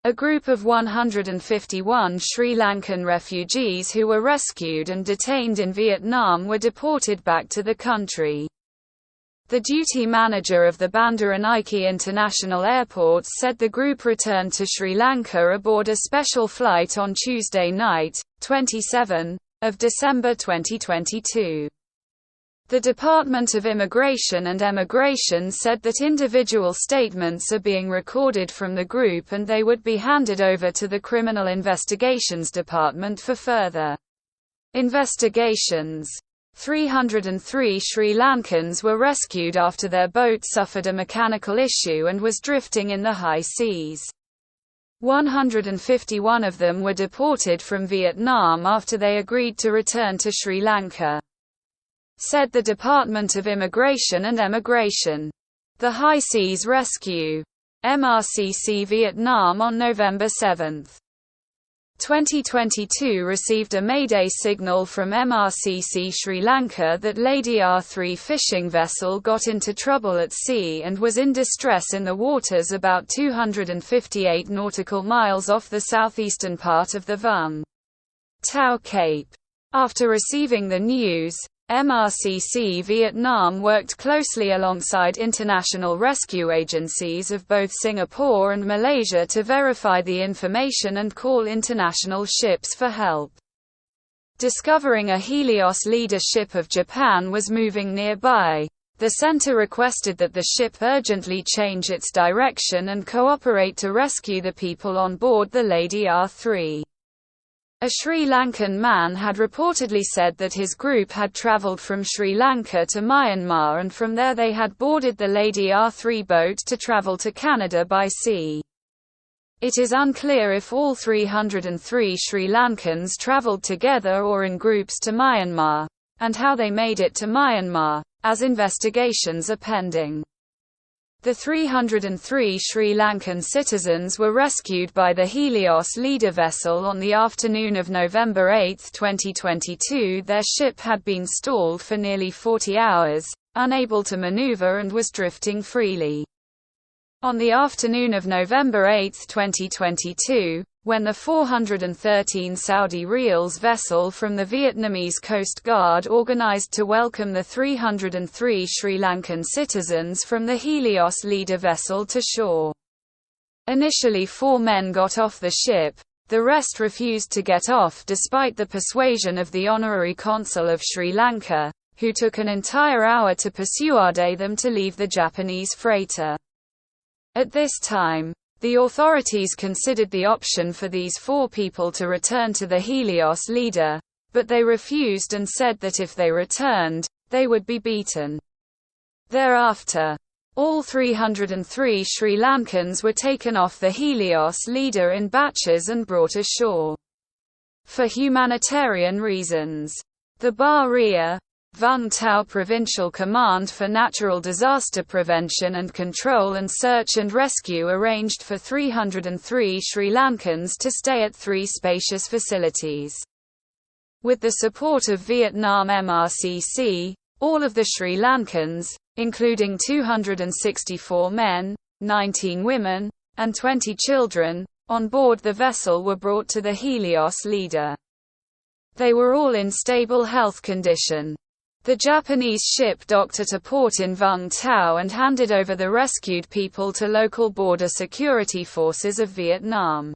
A group of 151 Sri Lankan refugees who were rescued and detained in Vietnam were deported back to the country. The duty manager of the Bandaranaike International Airport said the group returned to Sri Lanka aboard a special flight on Tuesday night, 27 December 2022. The Department of Immigration and Emigration said that individual statements are being recorded from the group and they would be handed over to the Criminal Investigations Department for further investigations. 303 Sri Lankans were rescued after their boat suffered a mechanical issue and was drifting in the high seas. 151 of them were deported from Vietnam after they agreed to return to Sri Lanka, said the Department of Immigration and Emigration. The High Seas Rescue, MRCC Vietnam on November 7, 2022 received a mayday signal from MRCC Sri Lanka that Lady R3 fishing vessel got into trouble at sea and was in distress in the waters about 258 nautical miles off the southeastern part of the Vung Tau Cape. After receiving the news, MRCC Vietnam worked closely alongside international rescue agencies of both Singapore and Malaysia to verify the information and call international ships for help. Discovering a Helios leader ship of Japan was moving nearby, the center requested that the ship urgently change its direction and cooperate to rescue the people on board the Lady R3. A Sri Lankan man had reportedly said that his group had travelled from Sri Lanka to Myanmar and from there they had boarded the Lady R3 boat to travel to Canada by sea. It is unclear if all 303 Sri Lankans travelled together or in groups to Myanmar, and how they made it to Myanmar, as investigations are pending. The 303 Sri Lankan citizens were rescued by the Helios leader vessel on the afternoon of November 8, 2022. Their ship had been stalled for nearly 40 hours, unable to maneuver and was drifting freely. On the afternoon of November 8, 2022, when the 413 Saudi Rials vessel from the Vietnamese Coast Guard organized to welcome the 303 Sri Lankan citizens from the Helios leader vessel to shore. Initially 4 men got off the ship, the rest refused to get off despite the persuasion of the honorary consul of Sri Lanka, who took an entire hour to persuade them to leave the Japanese freighter. At this time, the authorities considered the option for these 4 people to return to the Helios leader, but they refused and said that if they returned, they would be beaten. Thereafter, all 303 Sri Lankans were taken off the Helios leader in batches and brought ashore. For humanitarian reasons, the Bahria, Vung Tau Provincial Command for Natural Disaster Prevention and Control and Search and Rescue arranged for 303 Sri Lankans to stay at 3 spacious facilities. With the support of Vietnam MRCC, all of the Sri Lankans, including 264 men, 19 women, and 20 children, on board the vessel were brought to the Helios leader. They were all in stable health condition. The Japanese ship docked at a port in Vung Tau and handed over the rescued people to local border security forces of Vietnam.